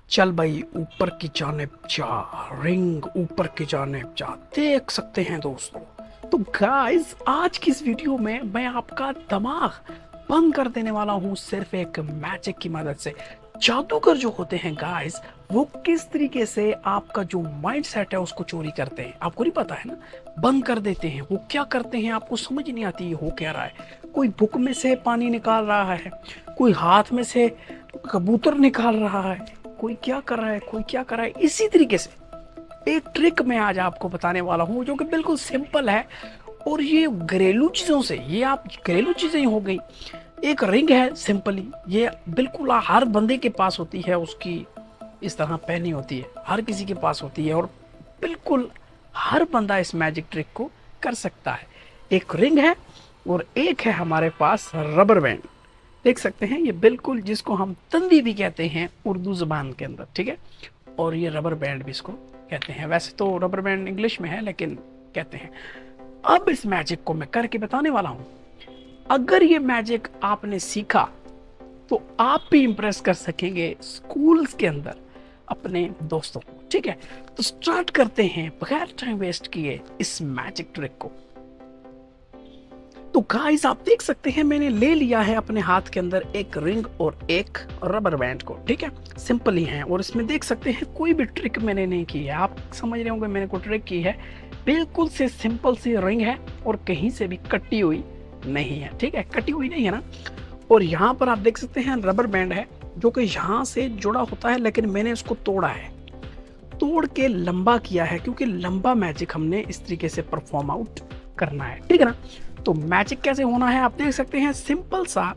चल भाई ऊपर की जानिब जा, रिंग ऊपर की जानिब जा। देख सकते हैं दोस्तों। तो गाइस आज की इस वीडियो में मैं आपका दिमाग बंद कर देने वाला हूँ सिर्फ एक मैजिक की मदद से। जादूगर जो होते हैं गाइस, वो किस तरीके से आपका जो माइंड सेट है उसको चोरी करते हैं आपको नहीं पता है ना, बंद कर देते हैं। वो क्या करते हैं आपको समझ नहीं आती हो क्या रहा है। कोई बुक में से पानी निकाल रहा है, कोई हाथ में से कबूतर निकाल रहा है, कोई क्या कर रहा है, कोई क्या कर रहा है। इसी तरीके से एक ट्रिक मैं आज आपको बताने वाला हूँ जो कि बिल्कुल सिंपल है। और ये घरेलू चीज़ों से, ये आप घरेलू चीज़ें ही हो गई। एक रिंग है सिंपली, ये बिल्कुल हर बंदे के पास होती है, उसकी इस तरह पहनी होती है, हर किसी के पास होती है और बिल्कुल हर बंदा इस मैजिक ट्रिक को कर सकता है। एक रिंग है और एक है हमारे पास रबर बैंड। देख सकते हैं ये बिल्कुल, जिसको हम तंदी भी कहते हैं उर्दू ज़बान के अंदर, ठीक है। और ये रबर बैंड भी इसको कहते हैं। वैसे तो रबर बैंड इंग्लिश में है लेकिन कहते हैं। अब इस मैजिक को मैं करके बताने वाला हूं। अगर ये मैजिक आपने सीखा तो आप भी इंप्रेस कर सकेंगे स्कूल्स के अंदर अपने दोस्तों को, ठीक है। तो स्टार्ट करते हैं बगैर टाइम वेस्ट किए इस मैजिक ट्रिक को। तो गाइस आप देख सकते हैं मैंने ले लिया है अपने हाथ के अंदर एक रिंग और एक रबर बैंड को, ठीक है। सिंपल ही है और इसमें देख सकते हैं कोई भी ट्रिक मैंने नहीं की है। आप समझ रहे होंगे मैंने कोई ट्रिक की है। बिल्कुल से सिंपल सी रिंग है और कहीं से भी कटी हुई नहीं है, ठीक है। कटी हुई नहीं है ना। और यहाँ पर आप देख सकते हैं रबर बैंड है जो कि यहाँ से जुड़ा होता है, लेकिन मैंने उसको तोड़ा है, तोड़ के लंबा किया है क्योंकि लंबा मैजिक हमने इस तरीके से परफॉर्म आउट करना है, ठीक है ना। तो मैजिक कैसे होना है आप देख सकते हैं। सिंपल सा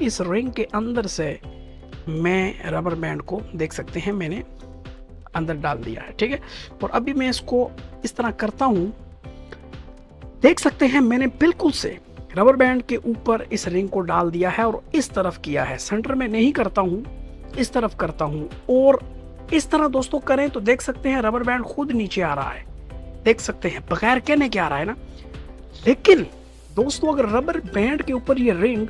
इस रिंग के अंदर से मैं रबर बैंड को देख सकते हैं मैंने अंदर डाल दिया है, ठीक है। और अभी मैं इसको इस तरह करता हूं। देख सकते हैं मैंने बिल्कुल से रबर बैंड के ऊपर इस रिंग को डाल दिया है और इस तरफ किया है। सेंटर में नहीं करता हूं, इस तरफ करता हूं। और इस तरह दोस्तों करें तो देख सकते हैं रबर बैंड खुद नीचे आ रहा है। देख सकते हैं बगैर कहने के आ रहा है ना। लेकिन दोस्तों अगर रबर बैंड के ऊपर ये रिंग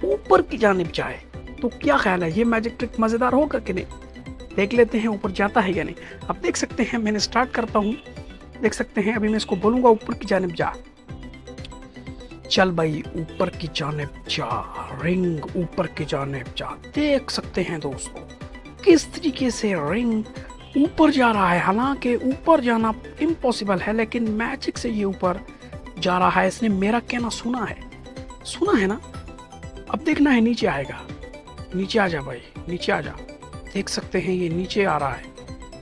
ऊपर की जानिब जाए तो क्या ख्याल है, ये मैजिक ट्रिक मजेदार होगा कि नहीं। देख लेते हैं ऊपर जाता है या नहीं। अब देख सकते हैं मैंने स्टार्ट करता हूं। देख सकते हैं अभी मैं इसको बोलूंगा ऊपर की जानिब जा। चल भाई ऊपर की जानिब जा, रिंग ऊपर की जानिब जा। देख सकते हैं दोस्तों किस तरीके से रिंग ऊपर जा रहा है। हालांकि ऊपर जाना इम्पॉसिबल है लेकिन मैजिक से ये ऊपर जा रहा है। इसने मेरा कहना सुना है ना। अब देखना है नीचे आएगा। नीचे आ जा भाई, नीचे आ जा। देख सकते हैं ये नीचे आ रहा है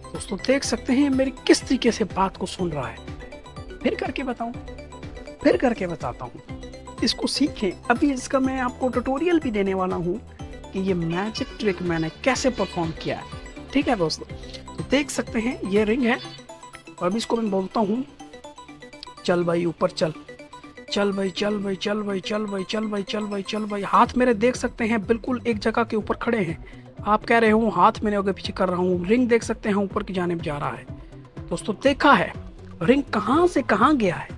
दोस्तों। देख सकते हैं मेरी किस तरीके से बात को सुन रहा है। फिर करके बताता हूँ। इसको सीखें। अभी इसका मैं आपको ट्यूटोरियल भी देने वाला हूँ कि ये मैजिक ट्रिक मैंने कैसे परफॉर्म किया है, ठीक है दोस्तों। तो देख सकते हैं ये रिंग है और अभी इसको मैं बोलता हूँ चल भाई ऊपर चल, चल भाई चल भाई चल भाई चल भाई चल भाई चल भाई चल भाई। हाथ मेरे देख सकते हैं बिल्कुल एक जगह के ऊपर खड़े हैं। आप कह रहे हो हाथ मैंने आगे पीछे कर रहा हूँ। रिंग देख सकते हैं ऊपर की जानिब जा रहा है दोस्तों। देखा है रिंग कहाँ से कहाँ गया है।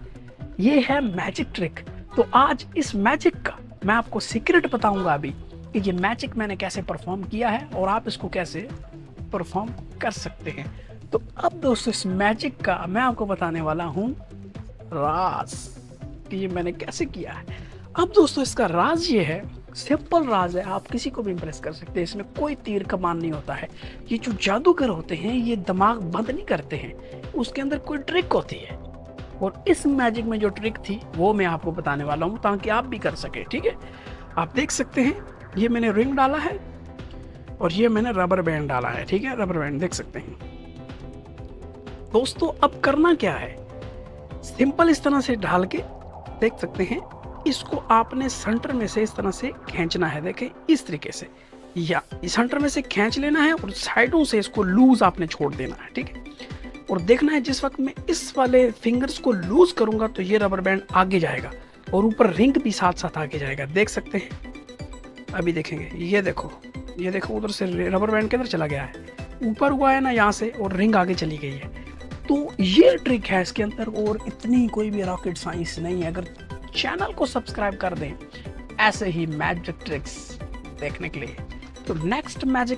ये है मैजिक ट्रिक। तो आज इस मैजिक का मैं आपको सीक्रेट बताऊंगा अभी कि ये मैजिक मैंने कैसे परफॉर्म किया है और आप इसको कैसे परफॉर्म कर सकते हैं। तो अब दोस्तों इस मैजिक का मैं आपको बताने वाला हूँ राज कि ये मैंने कैसे किया है। अब दोस्तों इसका राज ये है, सिंपल राज है, आप किसी को भी इंप्रेस कर सकते हैं। इसमें कोई तीर कमान नहीं होता है। ये जो जादूगर होते हैं ये दिमाग बंद नहीं करते हैं, उसके अंदर कोई ट्रिक होती है। और इस मैजिक में जो ट्रिक थी वो मैं आपको बताने वाला हूँ ताकि आप भी कर सके, ठीक है। आप देख सकते हैं ये मैंने रिंग डाला है और ये मैंने रबर बैंड डाला है, ठीक है। रबर बैंड देख सकते हैं दोस्तों। अब करना क्या है, सिंपल इस तरह से ढाल के देख सकते हैं इसको आपने सेंटर में से इस तरह से खींचना है। देखें इस तरीके से, या इस सेंटर में से खींच लेना है और साइडों से इसको लूज आपने छोड़ देना है, ठीक है। और देखना है जिस वक्त मैं इस वाले फिंगर्स को लूज करूंगा तो ये रबर बैंड आगे जाएगा और ऊपर रिंग भी साथ साथ आगे जाएगा। देख सकते हैं अभी देखेंगे, ये देखो उधर से रबर बैंड के अंदर चला गया है, ऊपर हुआ है ना यहाँ से और रिंग आगे चली गई है। तो ये ट्रिक है इसके अंदर और इतनी कोई भी रॉकेट साइंस नहीं है। अगर चैनल को सब्सक्राइब कर दें ऐसे ही मैजिक ट्रिक्स देखने के लिए। तो नेक्स्ट मैजिक